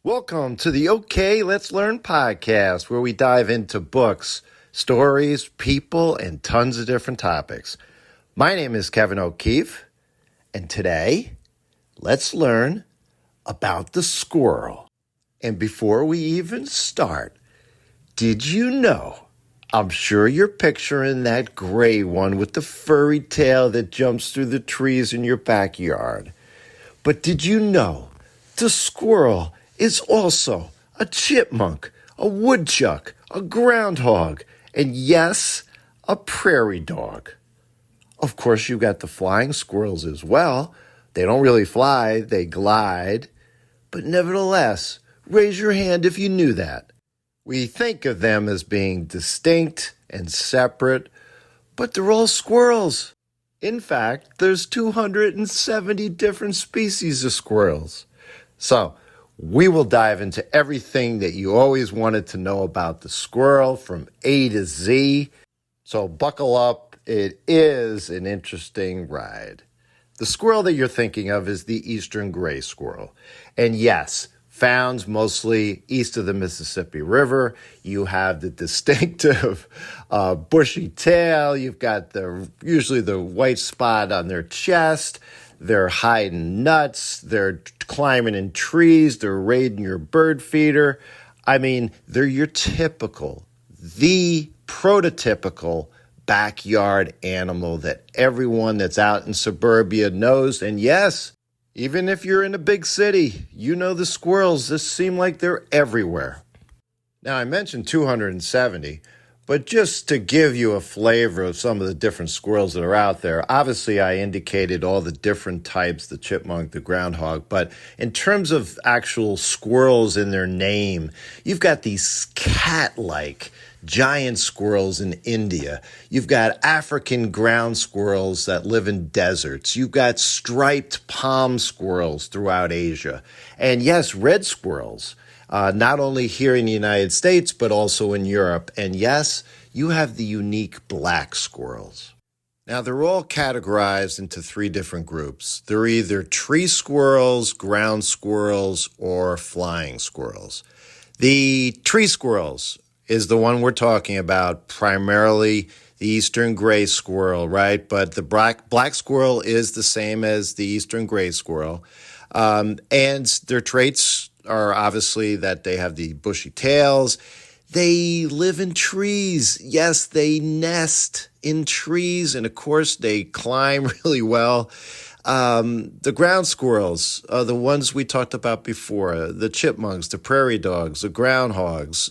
Welcome to the OK Let's Learn podcast, where we dive into books, stories, people, and tons of different topics. My name is Kevin O'Keefe, and today, let's learn about the squirrel. And before we even start, did you know? I'm sure you're picturing that gray one with the furry tail that jumps through the trees in your backyard. But did you know the squirrel is also a chipmunk, a woodchuck, a groundhog, and yes, a prairie dog? Of course, you got the flying squirrels as well. They don't really fly, they glide. But nevertheless, raise your hand if you knew that. We think of them as being distinct and separate, but they're all squirrels. In fact, there's 270 different species of squirrels. So, we will dive into everything that you always wanted to know about the squirrel from A to Z. So buckle up. It is an interesting ride. The squirrel that you're thinking of is the Eastern Gray Squirrel. And yes, found mostly east of the Mississippi River. You have the distinctive bushy tail. You've got usually the white spot on their chest. They're hiding nuts. They're climbing in trees. They're raiding your bird feeder. I mean, they're your the prototypical backyard animal that everyone that's out in suburbia knows. And yes, even if you're in a big city, you know the squirrels just seem like they're everywhere. Now, I mentioned 270, but just to give you a flavor of some of the different squirrels that are out there, obviously I indicated all the different types, the chipmunk, the groundhog, but in terms of actual squirrels in their name, you've got these cat-like giant squirrels in India. You've got African ground squirrels that live in deserts. You've got striped palm squirrels throughout Asia. And yes, red squirrels. Not only here in the United States, but also in Europe. And yes, you have the unique black squirrels. Now, they're all categorized into three different groups. They're either tree squirrels, ground squirrels, or flying squirrels. The tree squirrels is the one we're talking about, primarily the Eastern Gray Squirrel, right? But the black squirrel is the same as the Eastern Gray Squirrel. And their traits are obviously that they have the bushy tails. They live in trees. Yes, they nest in trees. And of course, they climb really well. The ground squirrels are the ones we talked about before. The chipmunks, the prairie dogs, the groundhogs,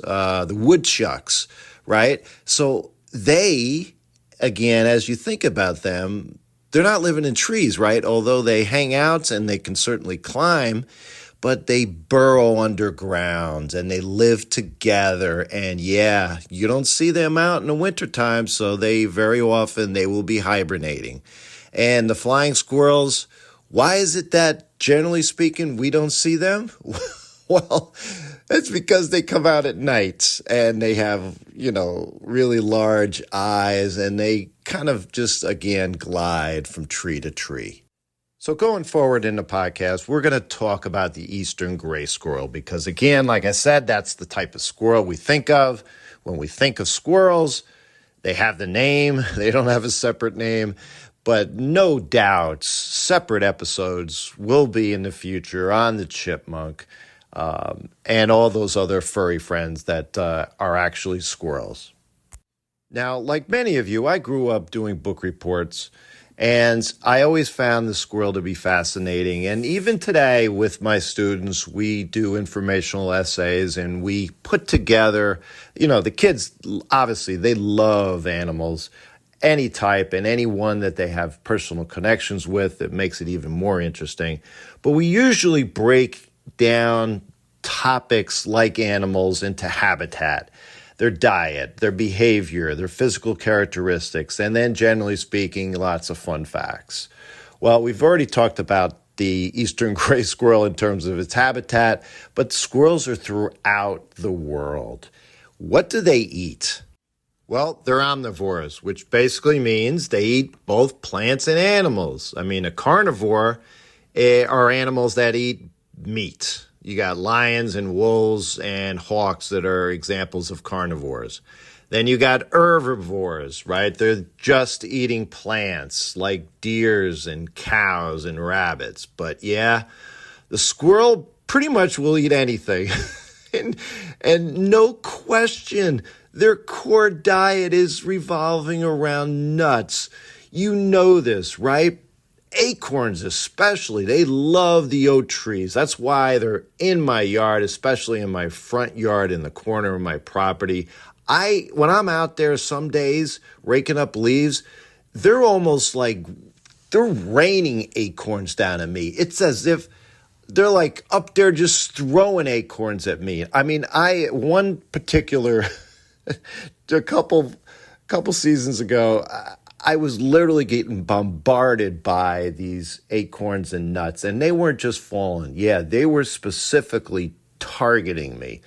the woodchucks, right? So they, again, as you think about them, they're not living in trees, right? Although they hang out and they can certainly climb, but they burrow underground and they live together. And yeah, you don't see them out in the wintertime, so very often they will be hibernating. And the flying squirrels, why is it that, generally speaking, we don't see them? Well, it's because they come out at night and they have, really large eyes and they kind of just, again, glide from tree to tree. So going forward in the podcast, we're going to talk about the Eastern Gray Squirrel because, again, like I said, that's the type of squirrel we think of. When we think of squirrels, they have the name. They don't have a separate name. But no doubt, separate episodes will be in the future on the chipmunk and all those other furry friends that are actually squirrels. Now, like many of you, I grew up doing book reports, and I always found the squirrel to be fascinating. And even today with my students, we do informational essays and we put together, the kids, obviously, they love animals. Any type and any one that they have personal connections with, that makes it even more interesting. But we usually break down topics like animals into habitat, their diet, their behavior, their physical characteristics, and then generally speaking, lots of fun facts. Well, we've already talked about the Eastern Gray Squirrel in terms of its habitat, but squirrels are throughout the world. What do they eat? Well, they're omnivores, which basically means they eat both plants and animals. I mean, a carnivore are animals that eat meat, You got lions and wolves and hawks that are examples of carnivores. Then you got herbivores, right? They're just eating plants like deers and cows and rabbits. But yeah, the squirrel pretty much will eat anything. and no question, their core diet is revolving around nuts. You know this, right? Acorns especially, they love the oak trees. That's why they're in my yard, especially in my front yard in the corner of my property. When I'm out there some days raking up leaves, they're almost like they're raining acorns down at me. It's as if they're like up there just throwing acorns at me. I mean, one particular a couple seasons ago, I was literally getting bombarded by these acorns and nuts, and they weren't just falling. Yeah, they were specifically targeting me.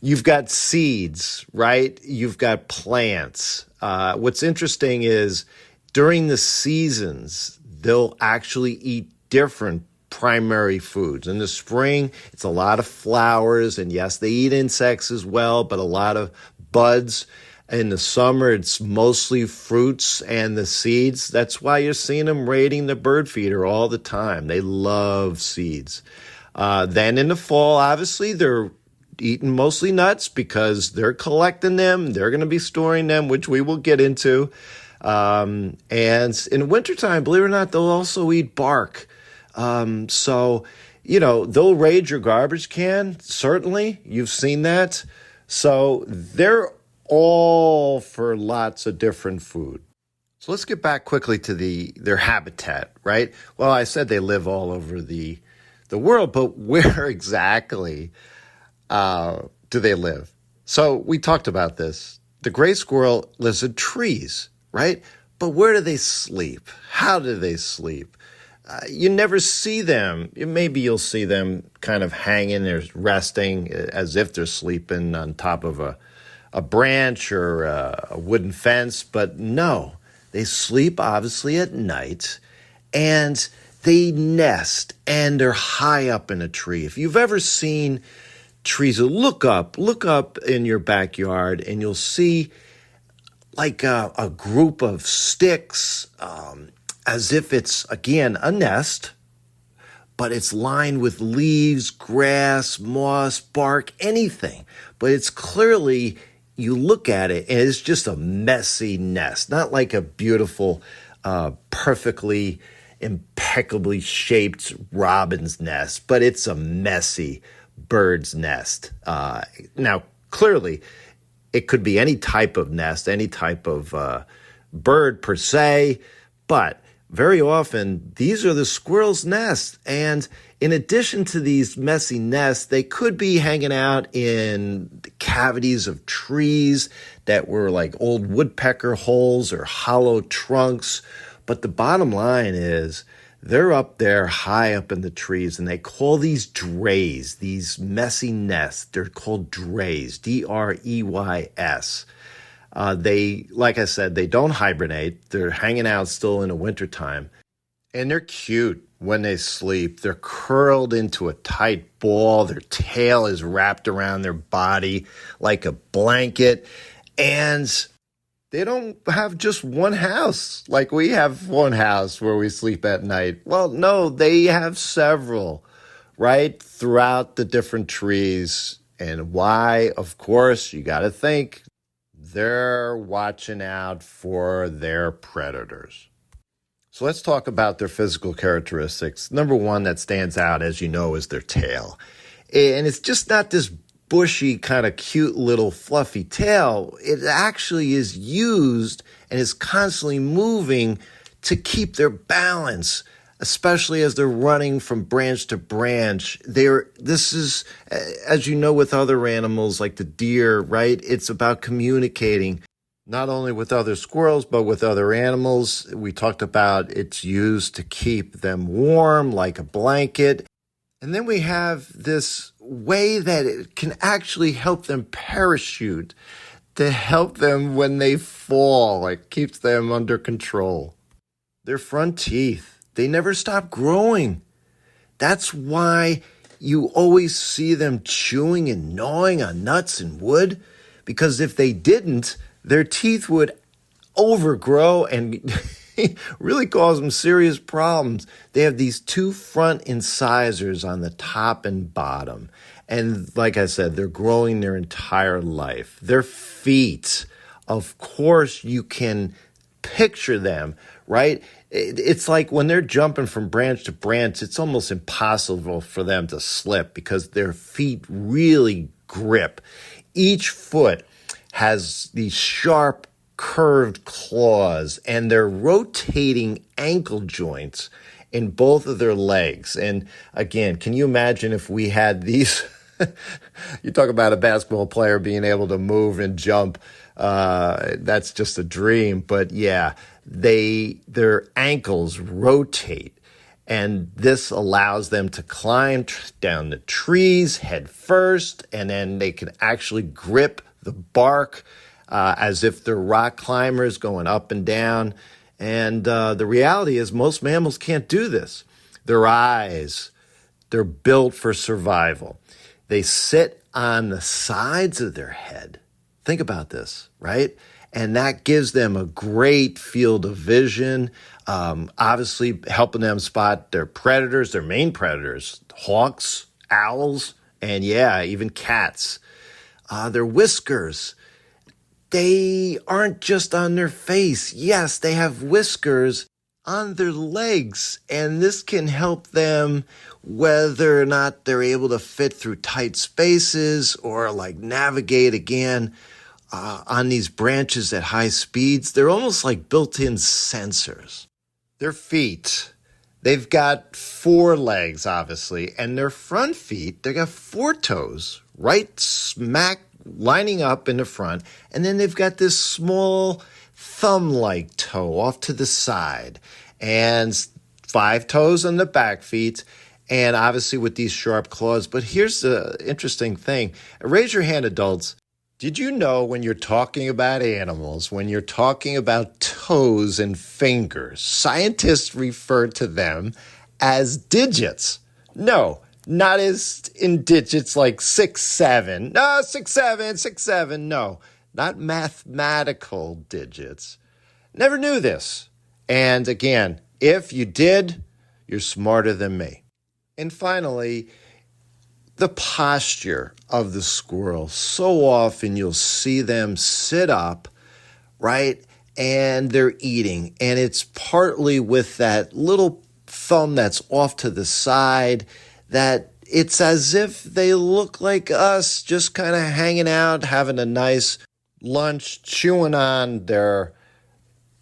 You've got seeds, right? You've got plants. What's interesting is during the seasons, they'll actually eat different primary foods. In the spring, it's a lot of flowers, and yes, they eat insects as well, but a lot of buds. In the summer, it's mostly fruits and the seeds. That's why you're seeing them raiding the bird feeder all the time. They love seeds. Then in the fall, obviously, they're eating mostly nuts because they're collecting them. They're going to be storing them, which we will get into. And in wintertime, believe it or not, they'll also eat bark. So, they'll raid your garbage can. Certainly, you've seen that. So they're all for lots of different food. So let's get back quickly to their habitat, right? Well, I said they live all over the world, but where exactly do they live? So we talked about this. The gray squirrel lives in trees, right? But where do they sleep? How do they sleep? You never see them. Maybe you'll see them kind of hanging there, resting as if they're sleeping on top of a branch or a wooden fence. But no, they sleep obviously at night, and they nest, and they're high up in a tree. If you've ever seen trees, look up in your backyard, and you'll see like a group of sticks, as if it's, again, a nest, but it's lined with leaves, grass, moss, bark, anything. But it's clearly, you look at it, and it's just a messy nest, not like a beautiful, perfectly, impeccably shaped robin's nest, but it's a messy bird's nest. Now, clearly, it could be any type of nest, any type of bird per se, but very often, these are the squirrel's nests. And in addition to these messy nests, they could be hanging out in the cavities of trees that were like old woodpecker holes or hollow trunks. But the bottom line is they're up there high up in the trees, and they call these drays, these messy nests. They're called drays, Dreys. They, like I said, they don't hibernate. They're hanging out still in the wintertime. And they're cute when they sleep. They're curled into a tight ball. Their tail is wrapped around their body like a blanket. And they don't have just one house like we have one house where we sleep at night. Well, no, they have several, right, throughout the different trees. And why? Of course, you got to think. They're watching out for their predators. So let's talk about their physical characteristics. Number one that stands out, as you know, is their tail. And it's just not this bushy, kind of cute little fluffy tail. It actually is used and is constantly moving to keep their balance, especially as they're running from branch to branch. This is, as you know, with other animals like the deer, right? It's about communicating, not only with other squirrels, but with other animals. We talked about it's used to keep them warm like a blanket. And then we have this way that it can actually help them parachute, to help them when they fall. It keeps them under control. Their front teeth, they never stop growing. That's why you always see them chewing and gnawing on nuts and wood, because if they didn't, their teeth would overgrow and really cause them serious problems. They have these two front incisors on the top and bottom. And like I said, they're growing their entire life. Their feet, of course, you can picture them, right? It's like when they're jumping from branch to branch, it's almost impossible for them to slip because their feet really grip. Each foot has these sharp, curved claws, and they're rotating ankle joints in both of their legs. And again, can you imagine if we had these? You talk about a basketball player being able to move and jump. That's just a dream. But yeah, their ankles rotate, and this allows them to climb down the trees head first, and then they can actually grip the bark as if they're rock climbers going up and down. And the reality is most mammals can't do this. Their eyes, they're built for survival. They sit on the sides of their head. Think about this, right? And that gives them a great field of vision, obviously helping them spot their predators, their main predators, hawks, owls, and yeah, even cats. Their whiskers, they aren't just on their face. Yes, they have whiskers on their legs, and this can help them whether or not they're able to fit through tight spaces or like navigate again on these branches at high speeds. They're almost like built-in sensors. Their feet, they've got 4 legs, obviously, and their front feet, they got 4 toes, right smack lining up in the front, and then they've got this small thumb-like toe off to the side, and 5 toes on the back feet, and obviously with these sharp claws. But here's the interesting thing. Raise your hand, adults. Did you know when you're talking about animals, when you're talking about toes and fingers, scientists refer to them as digits? No, not as in digits like 6, 7. No, 6, 7, 6, 7. No, not mathematical digits. Never knew this. And again, if you did, you're smarter than me. And finally, the posture of the squirrel. So often you'll see them sit up, right? And they're eating. And it's partly with that little thumb that's off to the side that it's as if they look like us, just kind of hanging out, having a nice lunch, chewing on their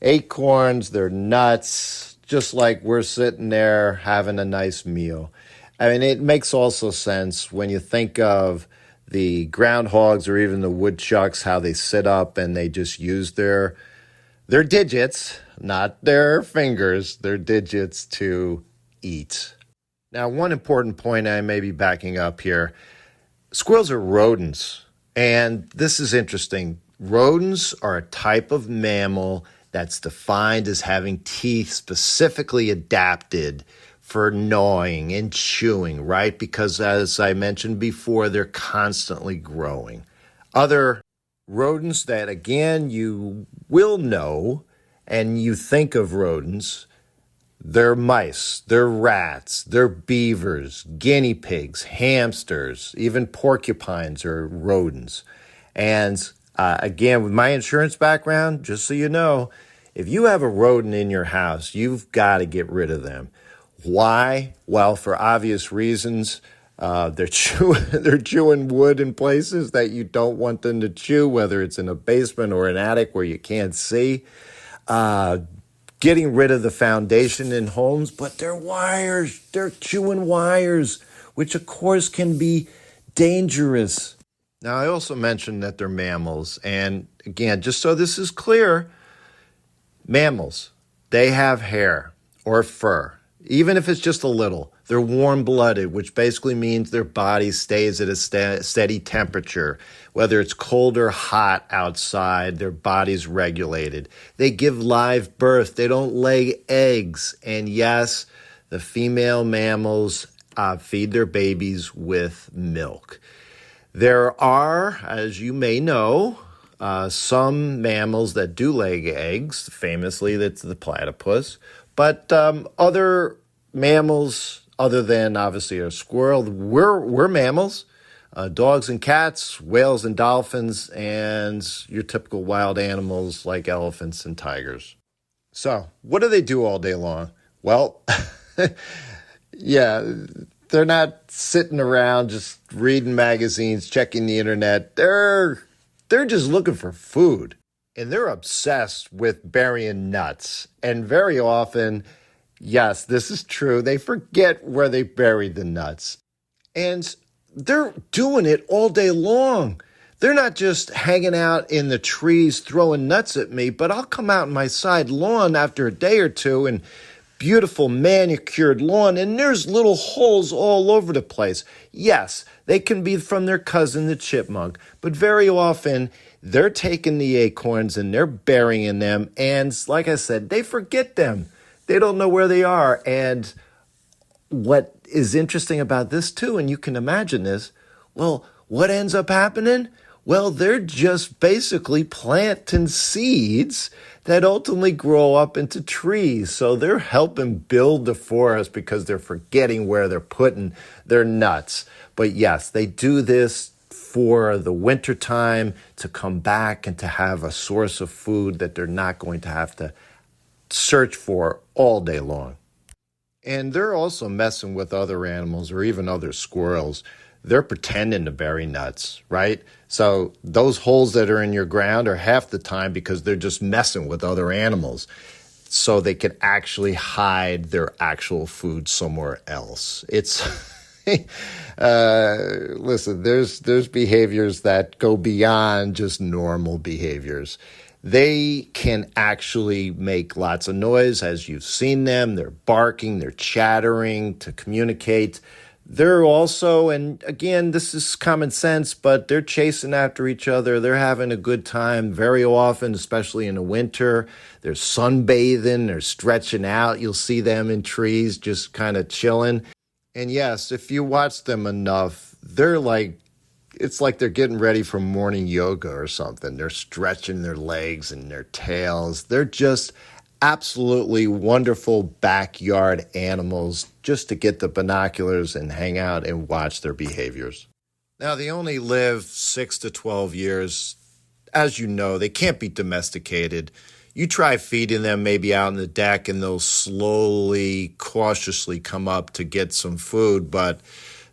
acorns, their nuts, just like we're sitting there having a nice meal. I mean, it makes also sense when you think of the groundhogs or even the woodchucks, how they sit up and they just use their digits, not their fingers, their digits to eat. Now, one important point I may be backing up here. Squirrels are rodents, and this is interesting. Rodents are a type of mammal that's defined as having teeth specifically adapted for gnawing and chewing, right? Because as I mentioned before, they're constantly growing. Other rodents that, again, you will know, and you think of rodents, they're mice, they're rats, they're beavers, guinea pigs, hamsters, even porcupines are rodents. And again, with my insurance background, just so you know, if you have a rodent in your house, you've got to get rid of them. Why? Well, for obvious reasons. They're chewing wood in places that you don't want them to chew, whether it's in a basement or an attic where you can't see. Getting rid of the foundation in homes, but they're wires. They're chewing wires, which of course can be dangerous. Now, I also mentioned that they're mammals. And again, just so this is clear, mammals, they have hair or fur. Even if it's just a little, they're warm-blooded, which basically means their body stays at a steady temperature. Whether it's cold or hot outside, their body's regulated. They give live birth. They don't lay eggs. And yes, the female mammals feed their babies with milk. There are, as you may know, some mammals that do lay eggs. Famously, that's the platypus. But other mammals, other than obviously a squirrel, we're mammals. Dogs and cats, whales and dolphins, and your typical wild animals like elephants and tigers. So, what do they do all day long? Well, yeah, they're not sitting around just reading magazines, checking the internet. They're just looking for food. And they're obsessed with burying nuts. And very often, yes, this is true, they forget where they buried the nuts. And they're doing it all day long. They're not just hanging out in the trees throwing nuts at me, but I'll come out in my side lawn after a day or two and beautiful manicured lawn, and there's little holes all over the place. Yes, they can be from their cousin, the chipmunk, but very often they're taking the acorns and they're burying them, and like I said, they forget them. They don't know where they are, and what is interesting about this too, and you can imagine this, well, what ends up happening? Well, they're just basically planting seeds that ultimately grow up into trees. So they're helping build the forest because they're forgetting where they're putting their nuts. But yes, they do this for the winter time to come back and to have a source of food that they're not going to have to search for all day long. And they're also messing with other animals or even other squirrels. They're pretending to bury nuts, right? So those holes that are in your ground are half the time because they're just messing with other animals so they can actually hide their actual food somewhere else. It's, listen, there's behaviors that go beyond just normal behaviors. They can actually make lots of noise, as you've seen them. They're barking, they're chattering to communicate. They're also, and again, this is common sense, but they're chasing after each other. They're having a good time very often, especially in the winter. They're sunbathing, they're stretching out. You'll see them in trees just kind of chilling. And yes, if you watch them enough, it's like they're getting ready for morning yoga or something. They're stretching their legs and their tails. They're just absolutely wonderful backyard animals just to get the binoculars and hang out and watch their behaviors. Now, they only live 6 to 12 years. As you know, they can't be domesticated. You try feeding them maybe out on the deck and they'll slowly, cautiously come up to get some food, but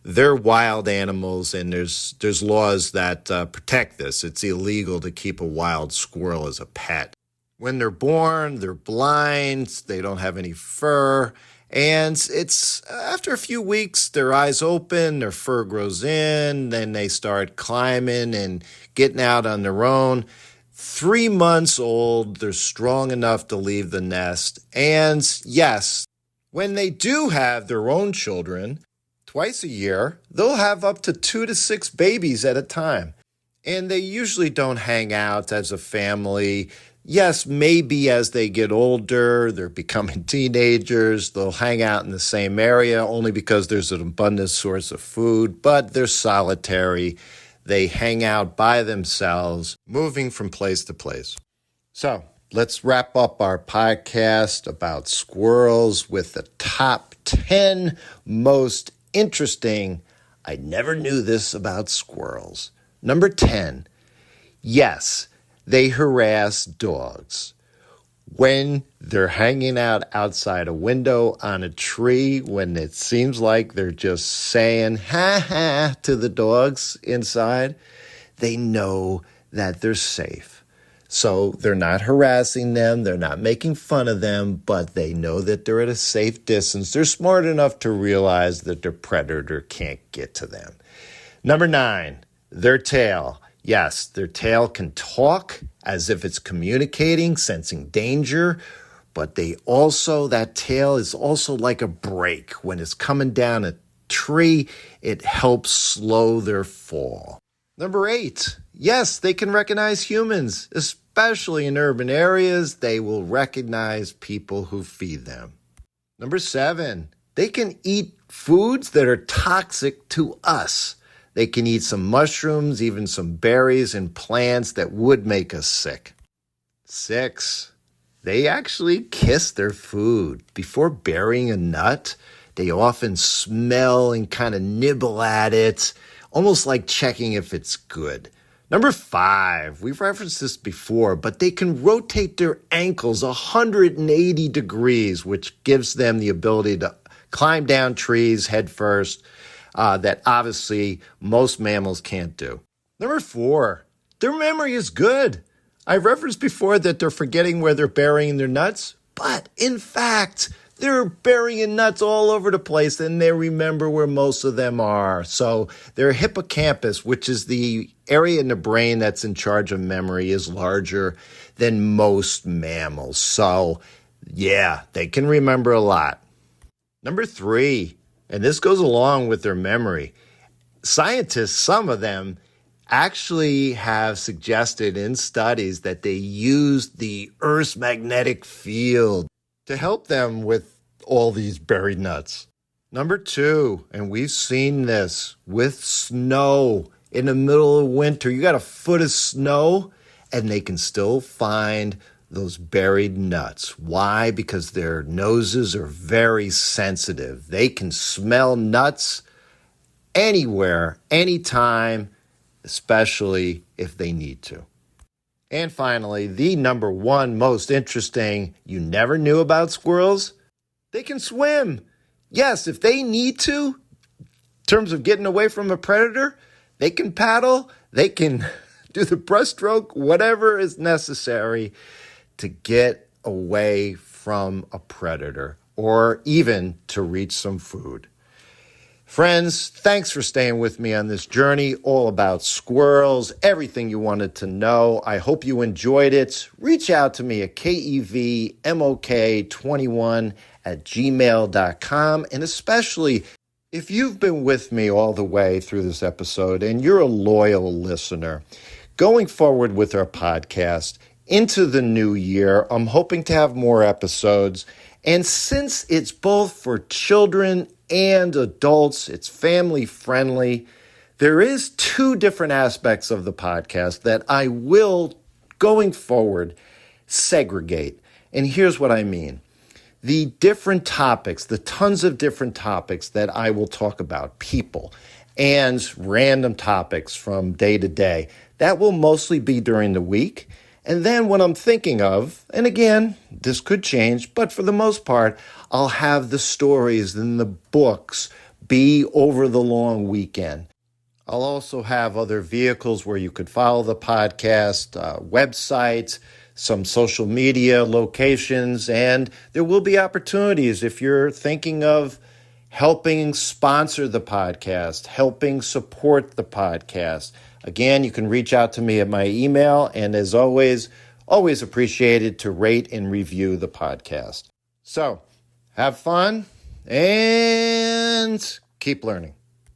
they're wild animals, and there's laws that protect this. It's illegal to keep a wild squirrel as a pet. When they're born, they're blind, they don't have any fur, and it's after a few weeks, their eyes open, their fur grows in, then they start climbing and getting out on their own. 3 months old, they're strong enough to leave the nest, and yes, when they do have their own children, twice a year, they'll have up to 2 to 6 babies at a time. And they usually don't hang out as a family. Yes, maybe as they get older, they're becoming teenagers, they'll hang out in the same area only because there's an abundant source of food, but they're solitary. They hang out by themselves, moving from place to place. So let's wrap up our podcast about squirrels with the top 10 most interesting, I never knew this about squirrels. Number 10, yes, they harass dogs. When they're hanging out outside a window on a tree, when it seems like they're just saying ha ha to the dogs inside, they know that they're safe. So they're not harassing them, they're not making fun of them, but they know that they're at a safe distance. They're smart enough to realize that their predator can't get to them. Number 9, their tail. Yes, their tail can talk as if it's communicating, sensing danger, but that tail is also like a brake. When it's coming down a tree, it helps slow their fall. Number 8, yes, they can recognize humans, especially in urban areas. They will recognize people who feed them. Number 7, They can eat foods that are toxic to us. They can eat some mushrooms, even some berries and plants that would make us sick. 6, they actually kiss their food. Before burying a nut, they often smell and kind of nibble at it, almost like checking if it's good. Number 5, we've referenced this before, but they can rotate their ankles 180 degrees, which gives them the ability to climb down trees head first, that obviously most mammals can't do. Number 4, their memory is good. I referenced before that they're forgetting where they're burying their nuts, but in fact, they're burying nuts all over the place and they remember where most of them are. So their hippocampus, which is the area in the brain that's in charge of memory, is larger than most mammals. So yeah, they can remember a lot. Number 3, and this goes along with their memory. Scientists, some of them, actually have suggested in studies that they use the Earth's magnetic field to help them with all these buried nuts. Number 2, and we've seen this with snow in the middle of winter. You got a foot of snow and they can still find those buried nuts. Why? Because their noses are very sensitive. They can smell nuts anywhere, anytime, especially if they need to. And finally, the number 1 most interesting you never knew about squirrels, they can swim. Yes, if they need to, in terms of getting away from a predator, they can paddle, they can do the breaststroke, whatever is necessary to get away from a predator or even to reach some food. Friends, thanks for staying with me on this journey all about squirrels, everything you wanted to know. I hope you enjoyed it. Reach out to me at kevmok21@gmail.com. And especially if you've been with me all the way through this episode and you're a loyal listener, going forward with our podcast into the new year, I'm hoping to have more episodes. And since it's both for children and adults, it's family friendly, there is 2 different aspects of the podcast that I will, going forward, segregate. And here's what I mean. The different topics, the tons of different topics that I will talk about, people, and random topics from day to day, that will mostly be during the week. And then what I'm thinking of, and again, this could change, but for the most part, I'll have the stories and the books be over the long weekend. I'll also have other vehicles where you could follow the podcast, websites, some social media locations, and there will be opportunities if you're thinking of helping sponsor the podcast, helping support the podcast. Again, you can reach out to me at my email, and as always appreciated to rate and review the podcast. So, have fun and keep learning.